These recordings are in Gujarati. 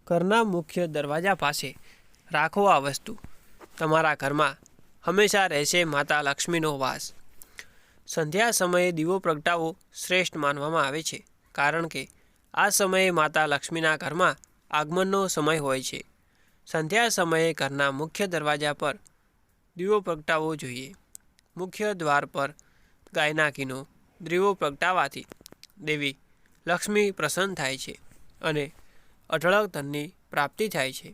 ઘરના મુખ્ય દરવાજા પાસે રાખો આ વસ્તુ. તમારા ઘરમાં હંમેશા રહેશે માતા લક્ષ્મીનો વાસ. સંધ્યા સમયે દીવો પ્રગટાવવો શ્રેષ્ઠ માનવામાં આવે છે, કારણ કે આ સમયે માતા લક્ષ્મીના ઘરમાં આગમનનો સમય હોય છે. સંધ્યા સમયે ઘરના મુખ્ય દરવાજા પર દીવો પ્રગટાવવો જોઈએ. મુખ્ય દ્વાર પર ગાયના ઘીનો દીવો પ્રગટાવવાથી દેવી લક્ષ્મી પ્રસન્ન થાય છે અને અઢળક ધનની પ્રાપ્તિ થાય છે.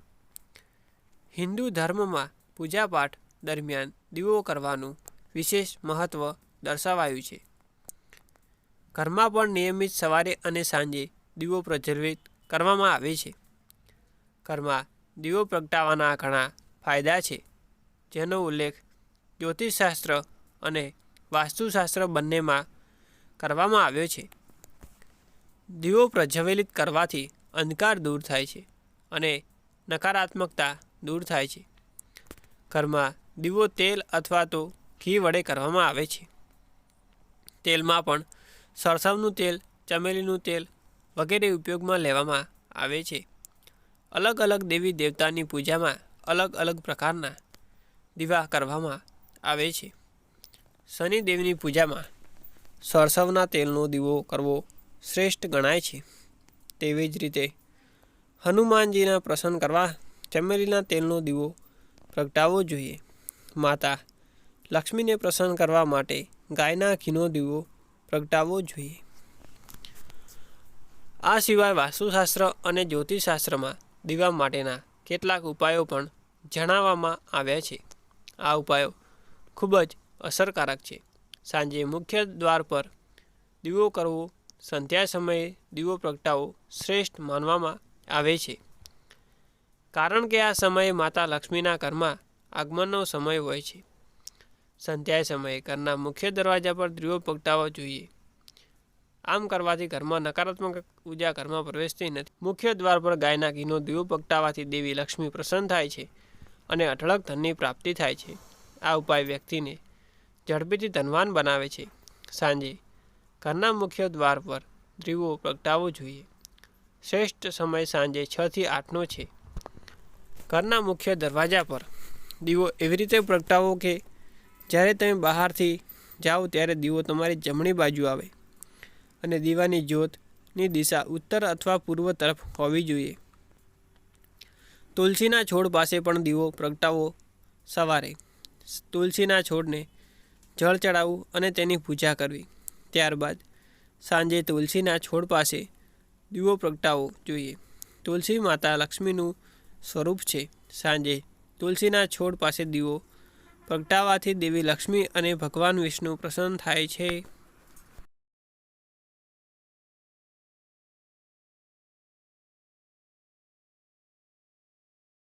હિન્દુ ધર્મમાં પૂજાપાઠ દરમિયાન દીવો કરવાનું વિશેષ મહત્ત્વ દર્શાવાયું છે. ઘરમાં પણ નિયમિત સવારે અને સાંજે દીવો પ્રજ્વલિત કરવામાં આવે છે. ઘરમાં દીવો પ્રગટાવવાના ઘણા ફાયદા છે, જેનો ઉલ્લેખ જ્યોતિષશાસ્ત્ર અને વાસ્તુશાસ્ત્ર બંનેમાં કરવામાં આવ્યો છે. દીવો પ્રજ્વલિત કરવાથી અંધકાર દૂર થાય છે અને નકારાત્મકતા દૂર થાય છે. ઘરમાં દીવો તેલ અથવા તો ઘી વડે કરવામાં આવે છે. તેલમાં પણ સરસવનું તેલ, ચમેલીનું તેલ વગેરે ઉપયોગમાં લેવામાં આવે છે. અલગ અલગ દેવી દેવતાની પૂજામાં અલગ અલગ પ્રકારના દીવા કરવામાં આવે છે. શનિદેવની પૂજામાં સરસવના તેલનો દીવો કરવો શ્રેષ્ઠ ગણાય છે. તેવી જ રીતે હનુમાનજીના પ્રસન્ન કરવા ચમેલીના તેલનો દીવો પ્રગટાવવો જોઈએ. માતા લક્ષ્મીને પ્રસન્ન કરવા માટે ગાયના ઘીનો દીવો પ્રગટાવવો જોઈએ. આ સિવાય વાસ્તુશાસ્ત્ર અને જ્યોતિષશાસ્ત્રમાં દીવા માટેના કેટલાક ઉપાયો પણ જણાવવામાં આવ્યા છે. આ ઉપાયો ખૂબ જ અસરકારક છે. સાંજે મુખ્ય દ્વાર પર દીવો કરવો, સંધ્યા સમયે દીવો પ્રગટાવવો શ્રેષ્ઠ માનવામાં આવે છે, કારણ કે આ સમયે માતા લક્ષ્મીના ઘરમાં આગમનનો સમય હોય છે. સંધ્યા સમયે ઘરના મુખ્ય દરવાજા પર દીવો પ્રગટાવવો જોઈએ. આમ કરવાથી ઘરમાં નકારાત્મક ઉર્જા ઘરમાં પ્રવેશતી નથી. મુખ્ય દ્વાર પર ગાયના ઘીનો દીવો પ્રગટાવવાથી દેવી લક્ષ્મી પ્રસન્ન થાય છે અને અઢળક ધનની પ્રાપ્તિ થાય છે. આ ઉપાય વ્યક્તિને ઝડપીથી ધનવાન બનાવે છે. સાંજે ઘરના મુખ્ય દ્વાર પર દીવો પ્રગટાવવો જોઈએ. શ્રેષ્ઠ સમય સાંજે 6 થી 8નો છે. ઘરના મુખ્ય દરવાજા પર દીવો એવી રીતે પ્રગટાવો કે જ્યારે તમે બહારથી જાઓ ત્યારે દીવો તમારી જમણી બાજુ આવે અને દીવાની જ્યોતની દિશા ઉત્તર અથવા પૂર્વ તરફ હોવી જોઈએ. તુલસીના છોડ પાસે પણ દીવો પ્રગટાવો. સવારે તુલસીના છોડને જળ ચડાવવું અને તેની પૂજા કરવી. ત્યારબાદ સાંજે તુલસીના છોડ પાસે દીવો પ્રગટાવવો જોઈએ. તુલસી માતા લક્ષ્મીનું સ્વરૂપ છે. સાંજે તુલસીના છોડ પાસે દીવો પ્રગટાવવાથી દેવી લક્ષ્મી અને ભગવાન વિષ્ણુ પ્રસન્ન થાય છે.